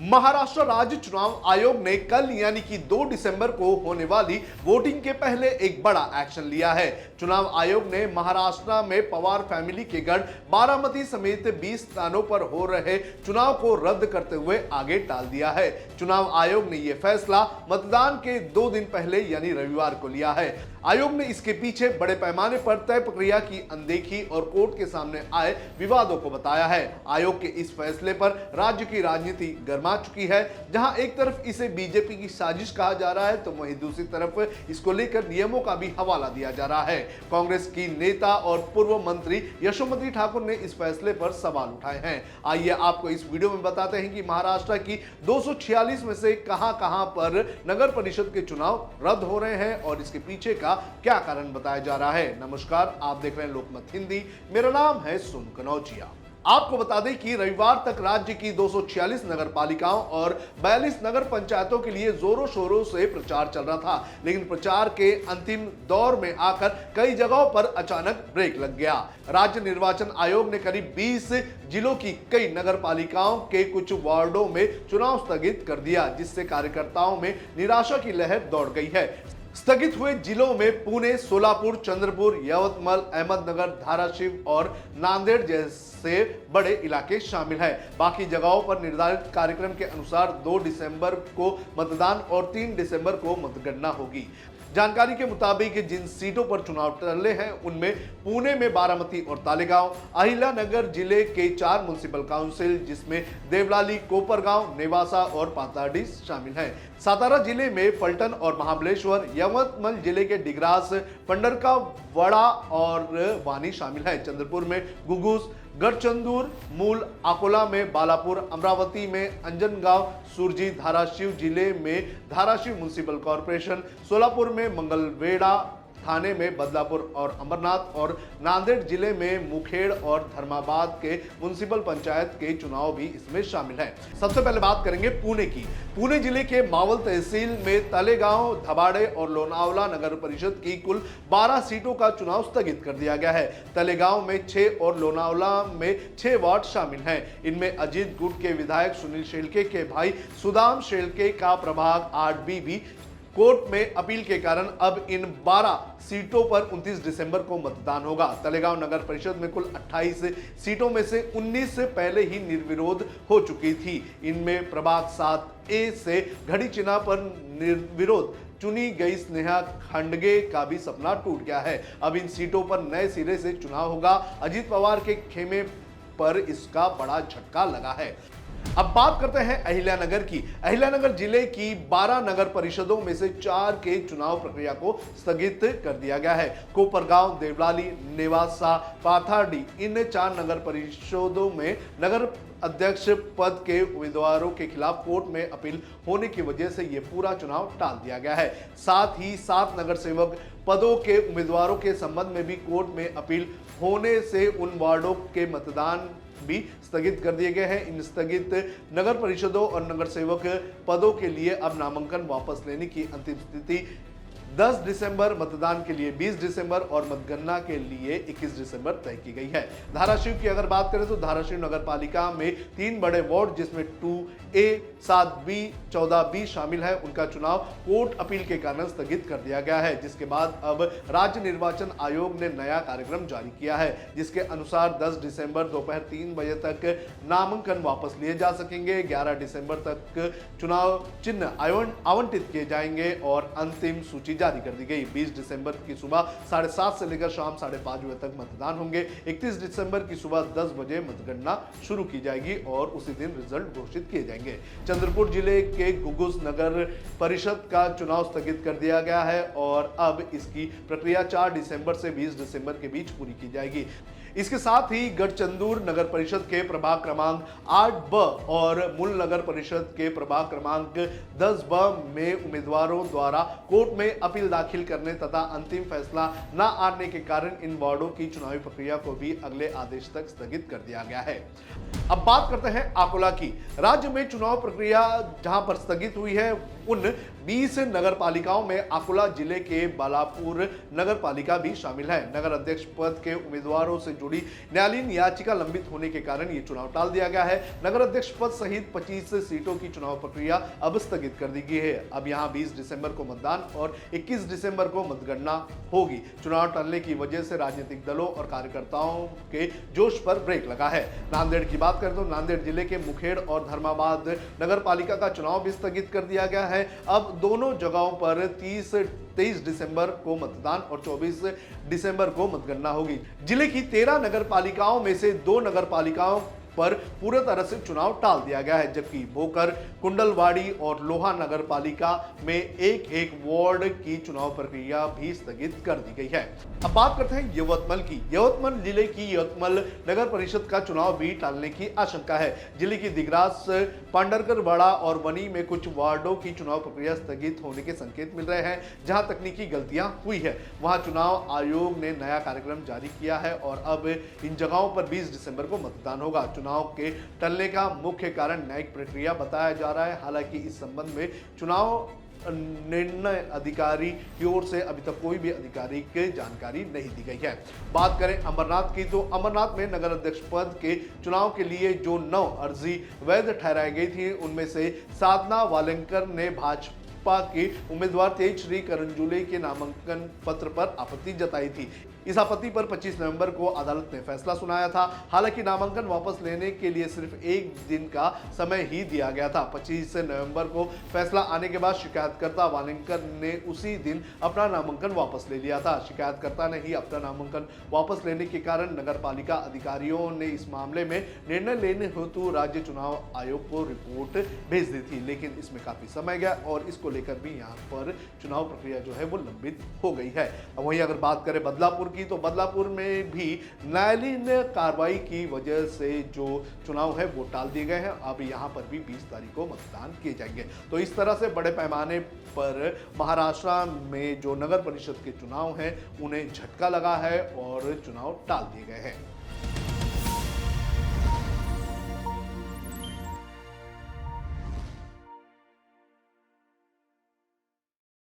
महाराष्ट्र राज्य चुनाव आयोग ने कल यानी कि 2 दिसंबर को होने वाली वोटिंग के पहले एक बड़ा एक्शन लिया है। चुनाव आयोग ने महाराष्ट्र में पवार फैमिली के गढ़ बारामती समेत 20 स्थानों पर हो रहे चुनाव को रद्द करते हुए आगे टाल दिया है। चुनाव आयोग ने यह फैसला मतदान के 2 दिन पहले यानी रविवार को लिया है। आयोग ने इसके पीछे बड़े पैमाने पर तय प्रक्रिया की अनदेखी और कोर्ट के सामने आए विवादों को बताया है। आयोग के इस फैसले पर राज्य की राजनीति गर्मा चुकी है। जहां एक तरफ इसे बीजेपी की साजिश कहा जा रहा है तो वहीं दूसरी तरफ इसको लेकर नियमों का भी हवाला दिया जा रहा है। कांग्रेस की नेता और पूर्व मंत्री यशोमती ठाकुर ने इस फैसले पर सवाल उठाए हैं। आइए आपको इस वीडियो में बताते हैं कि महाराष्ट्र की 246 में से कहां-कहां पर नगर परिषद के चुनाव रद्द हो रहे हैं और इसके पीछे का क्या कारण बताया जा रहा है। नमस्कार, आप देख रहे हैं लोकमत हिंदी। मेरा नाम है सुन कनौजिया। आपको बता दें कि रविवार तक राज्य की 246 नगर पालिकाओं और 42 नगर पंचायतों के लिए जोरों शोरों से प्रचार चल रहा था, लेकिन प्रचार के अंतिम दौर में आकर कई जगहों पर अचानक ब्रेक लग गया। राज्य निर्वाचन आयोग ने करीब 20 जिलों की कई नगर पालिकाओं के कुछ वार्डों में चुनाव स्थगित कर दिया, जिससे कार्यकर्ताओं में निराशा की लहर दौड़ गई है। स्थगित हुए जिलों में पुणे, सोलापुर, चंद्रपुर, यवतमाल, अहमदनगर, धाराशिव और नांदेड़ जैसे बड़े इलाके शामिल हैं। बाकी जगहों पर निर्धारित कार्यक्रम के अनुसार 2 दिसंबर को मतदान और 3 दिसंबर को मतगणना होगी। जानकारी के मुताबिक जिन सीटों पर चुनाव टले हैं उनमें पुणे में बारामती और तालेगांव, अहिल्यानगर जिले के 4 म्युनिसिपल काउंसिल जिसमें देवलाली, कोपरगांव, नेवासा और पाथर्डी शामिल हैं। सातारा जिले में फलटन और महाबलेश्वर, यवतमाल जिले के डिग्रास, पंडरका, वड़ा और वानी शामिल है। चंद्रपुर में गुगुस, गढ़चंदूर, मूल, अकोला में बालापुर, अमरावती में अंजनगांव, सुरजी, धाराशिव जिले में धाराशिव म्युनिसिपल कॉर्पोरेशन, सोलापुर में मंगलवेड़ा, थाने में बदलापुर और अमरनाथ और नांदेड़ जिले में मुखेड़ और धर्माबाद के म्युनिसिपल पंचायत के चुनाव भी इसमें शामिल हैं। सबसे पहले बात करेंगे पुणे की। पुणे जिले के मावल तहसील में तलेगांव, धबाड़े और लोनावला नगर परिषद की कुल 12 सीटों का चुनाव स्थगित कर दिया गया है। तलेगांव में 6 और लोनावला में 6 वार्ड शामिल हैं। इनमें अजीत गुट के विधायक सुनील शेलके के भाई सुदाम शेलके का प्रभाग 8B भी कोर्ट में अपील के कारण अब इन 12 सीटों पर 29 दिसंबर को मतदान होगा। तलेगांव नगर परिषद में कुल 28 सीटों में से 19 से पहले ही निर्विरोध हो चुकी थी। इनमें प्रभाग 7A से घड़ी चिन्ह पर निर्विरोध चुनी गई स्नेहा खंडगे का भी सपना टूट गया है। अब इन सीटों पर नए सिरे से चुनाव होगा। अजीत पवार के खेमे पर इसका बड़ा झटका लगा है। अब बात करते हैं अहिल्यानगर की। अहिल्यानगर जिले की 12 नगर परिषदों में से 4 के चुनाव प्रक्रिया को स्थगित कर दिया गया है। कोपरगांव, देवलाली, नेवासा, पाथर्डी इन 4 नगर परिषदों में नगर अध्यक्ष पद के उम्मीदवारों के खिलाफ कोर्ट में अपील होने की वजह से यह पूरा चुनाव टाल दिया गया है। साथ ही 7 नगर सेवक पदों के उम्मीदवारों के संबंध में भी कोर्ट में अपील होने से उन वार्डों के मतदान भी स्थगित कर दिए गए हैं। इन स्थगित नगर परिषदों और नगर सेवक पदों के लिए अब नामांकन वापस लेने की अंतिम तिथि 10 दिसंबर, मतदान के लिए 20 दिसंबर और मतगणना के लिए 21 दिसंबर तय की गई है। धाराशिव की अगर बात करें तो धाराशिव नगर पालिका में 3 बड़े वार्ड जिसमें 2A, 7B, 14B शामिल है, उनका चुनाव कोर्ट अपील के कारण स्थगित कर दिया गया है। जिसके बाद अब राज्य निर्वाचन आयोग ने नया कार्यक्रम जारी किया है, जिसके अनुसार 10 दिसंबर दोपहर 3 बजे तक नामांकन वापस लिए जा सकेंगे। 11 दिसंबर तक चुनाव चिन्ह आवंटित किए जाएंगे और अंतिम सूची जारी कर दी गई। 20 दिसंबर की सुबह 7:30 से लेकर शाम 5:30 बजे तक मतदान होंगे। 31 दिसंबर की सुबह 10 बजे मतगणना शुरू की जाएगी और उसी दिन रिजल्ट घोषित किए जाएंगे। चंद्रपुर जिले के गुगुस नगर परिषद का चुनाव स्थगित कर दिया गया है और अब इसकी प्रक्रिया 4 दिसंबर से 20 दिसंबर के बीच पूरी की जाएगी। इसके साथ ही गढ़चंदूर नगर परिषद के प्रभाग क्रमांक 8B और मूल नगर परिषद के प्रभाग क्रमांक 10B में उम्मीदवारों द्वारा कोर्ट में अपील दाखिल करने तथा अंतिम फैसला न आने के कारण इन वार्डों की चुनावी प्रक्रिया को भी अगले आदेश तक स्थगित कर दिया गया है। अब बात करते हैं अकोला की। राज्य में चुनाव प्रक्रिया जहां पर स्थगित हुई है उन 20 नगर पालिकाओं में अकोला जिले के बालापुर नगर पालिका भी शामिल है। नगर अध्यक्ष पद के उम्मीदवारों से जुड़ी न्यायालयीन याचिका लंबित होने के कारण ये चुनाव टाल दिया गया है। नगर अध्यक्ष पद सहित 25 सीटों की चुनाव प्रक्रिया अब स्थगित कर दी गई है। अब यहां 20 दिसंबर को मतदान और 21 दिसंबर को मतगणना होगी। चुनाव टलने की वजह से राजनीतिक दलों और कार्यकर्ताओं के जोश पर ब्रेक लगा है। नांदेड़ की बात करें तो नांदेड़ जिले के मुखेड़ और धर्माबाद नगर पालिका का चुनाव भी स्थगित कर दिया गया है। अब दोनों जगहों पर 23 दिसंबर को मतदान और 24 दिसंबर को मतगणना होगी। जिले की 13 नगर पालिकाओं में से 2 नगर पालिकाओं पर पूरी तरह से चुनाव टाल दिया गया है, जबकि भोकर, कुंडलवाड़ी और लोहा नगर पालिका में एक वार्ड की चुनाव प्रक्रिया भी स्थगित कर दी गई है। अब बात करते हैं यवतमाल की। यवतमाल जिले की यवतमाल नगर परिषद का चुनाव भी टालने की आशंका है। जिले की दिगरास, पांडरकरवाड़ा और वनी में कुछ वार्डों की चुनाव प्रक्रिया स्थगित होने के संकेत मिल रहे हैं। जहां तकनीकी गलतियां हुई है वहां चुनाव आयोग ने नया कार्यक्रम जारी किया है और अब इन जगहों पर 20 दिसंबर को मतदान होगा। चुनाव के टलने का मुख्य कारण न्यायिक प्रक्रिया बताया जा रहा है। हालांकि इस संबंध में चुनाव निर्णय अधिकारी की ओर से अभी तक कोई भी आधिकारिक जानकारी नहीं दी गई है। बात करें अमरनाथ की तो अमरनाथ में नगर अध्यक्ष पद के चुनाव के लिए जो 9 अर्जी वैध ठहराई गई थी उनमें से साधना वालेंकर ने भाजपा के उम्मीदवार तेजश्री करंजुले के नामांकन पत्र पर आपत्ति जताई थी। इस आपत्ति पर 25 नवंबर को अदालत ने फैसला सुनाया था। हालांकि नामांकन वापस लेने के लिए सिर्फ एक दिन का समय ही दिया गया था। 25 नवंबर को फैसला आने के बाद शिकायतकर्ता वालेंकर ने उसी दिन अपना नामांकन वापस ले लिया था। शिकायतकर्ता ने ही अपना नामांकन वापस लेने के कारण नगर पालिका अधिकारियों ने इस मामले में निर्णय लेने हेतु राज्य चुनाव आयोग को रिपोर्ट भेज दी थी, लेकिन इसमें काफी समय गया और इसको लेकर भी यहाँ पर चुनाव प्रक्रिया जो है वो लंबित हो गई है। वहीं अगर बात करें बदलापुर की तो बदलापुर में भी न्यायालयीन कार्रवाई की वजह से जो चुनाव है वो टाल दिए गए हैं। अब यहां पर भी 20 तारीख को मतदान किए जाएंगे। तो इस तरह से बड़े पैमाने पर महाराष्ट्र में जो नगर परिषद के चुनाव हैं उन्हें झटका लगा है और चुनाव टाल दिए गए हैं।